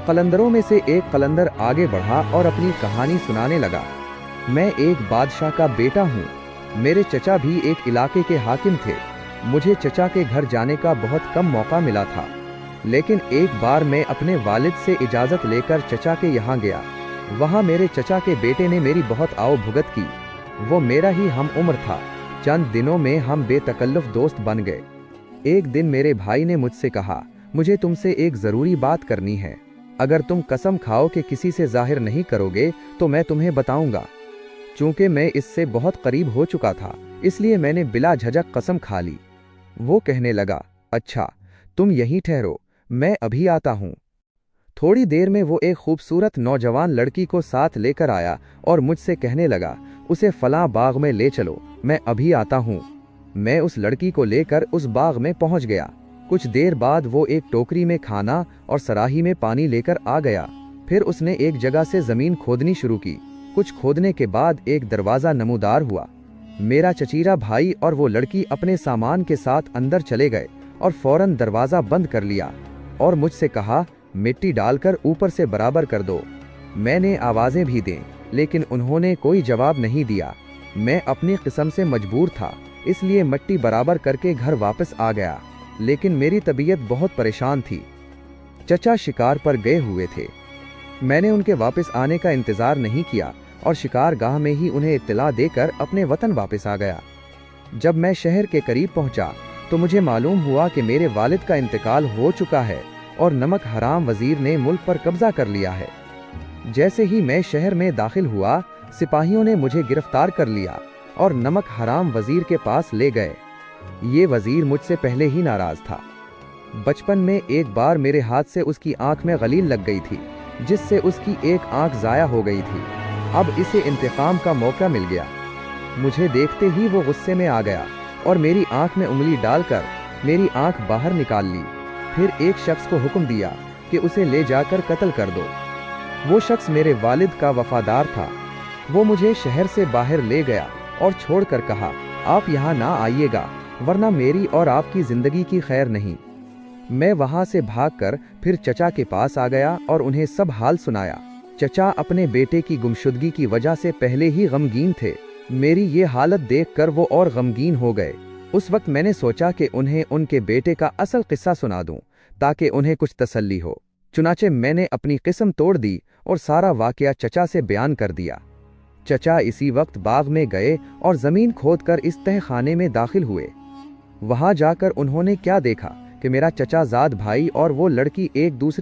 कलंदरों में से एक कलंदर आगे बढ़ा और अपनी कहानी सुनाने लगा। मैं एक बादशाह का बेटा हूँ। मेरे चचा भी एक इलाके के हाकिम थे। मुझे चचा के घर जाने का बहुत कम मौका मिला था, लेकिन एक बार मैं अपने वालिद से इजाज़त लेकर चचा के यहाँ गया। वहाँ मेरे चचा के बेटे ने मेरी बहुत आओ भुगत की। वो मेरा ही हम उम्र था। चंद दिनों में हम बेतकल्लुफ़ दोस्त बन गए। एक दिन मेरे भाई ने मुझसे कहा, मुझे तुमसे एक ज़रूरी बात करनी है। अगर तुम कसम खाओ कि किसी से ज़ाहिर नहीं करोगे तो मैं तुम्हें बताऊंगा। चूंकि मैं इससे बहुत करीब हो चुका था, इसलिए मैंने बिला झिझक कसम खा ली। वो कहने लगा, अच्छा तुम यहीं ठहरो, मैं अभी आता हूँ। थोड़ी देर में वो एक खूबसूरत नौजवान लड़की को साथ लेकर आया और मुझसे कहने लगा, उसे फलां बाग में ले चलो, मैं अभी आता हूँ। मैं उस लड़की को लेकर उस बाग में पहुँच गया। कुछ देर बाद वो एक टोकरी में खाना और सराही में पानी लेकर आ गया। फिर उसने एक जगह से ज़मीन खोदनी शुरू की। कुछ खोदने के बाद एक दरवाज़ा नमूदार हुआ। मेरा चचीरा भाई और वो लड़की अपने सामान के साथ अंदर चले गए और फौरन दरवाज़ा बंद कर लिया और मुझसे कहा, मिट्टी डालकर ऊपर से बराबर कर दो। मैंने आवाज़ें भी दें, लेकिन उन्होंने कोई जवाब नहीं दिया। मैं अपनी किस्म से मजबूर था, इसलिए मिट्टी बराबर करके घर वापस आ गया, लेकिन मेरी तबीयत बहुत परेशान थी। चचा शिकार पर गए हुए थे। मैंने उनके वापस आने का इंतज़ार नहीं किया और शिकार गाह में ही उन्हें इत्तला देकर अपने वतन वापस आ गया। जब मैं शहर के करीब पहुंचा तो मुझे मालूम हुआ कि मेरे वालिद का इंतकाल हो चुका है और नमक हराम वजीर ने मुल्क पर कब्जा कर लिया है। जैसे ही मैं शहर में दाखिल हुआ, सिपाहियों ने मुझे गिरफ्तार कर लिया और नमक हराम वजीर के पास ले गए। ये वजीर मुझसे पहले ही नाराज था। बचपन में एक बार मेरे हाथ से उसकी आंख में गलील लग गई थी, जिससे उसकी एक आंख ज़ाया हो गई थी। अब इसे इंतकाम का मौका मिल गया। मुझे देखते ही वो गुस्से में आ गया और मेरी आंख में उंगली डालकर मेरी आंख बाहर निकाल ली। फिर एक शख्स को हुक्म दिया कि उसे ले जाकर कत्ल कर दो। वो शख्स मेरे वालिद का वफादार था। वो मुझे शहर से बाहर ले गया और छोड़कर कहा, आप यहाँ ना आइएगा, वरना मेरी और आपकी ज़िंदगी की खैर नहीं। मैं वहाँ से भागकर फिर चचा के पास आ गया और उन्हें सब हाल सुनाया। चचा अपने बेटे की गुमशुदगी की वजह से पहले ही गमगीन थे। मेरी ये हालत देखकर वो और गमगीन हो गए। उस वक्त मैंने सोचा कि उन्हें उनके बेटे का असल किस्सा सुना दूं, ताकि उन्हें कुछ तसल्ली हो। चुनाचे मैंने अपनी किस्म तोड़ दी और सारा वाकया चचा से बयान कर दिया। चचा इसी वक्त बाग में गए और ज़मीन खोदकर इस तहखाने में दाखिल हुए। वहां जाकर उन्होंने क्या देखा कि मेरा चचाजाद भाई और वो लड़की एक दूसरे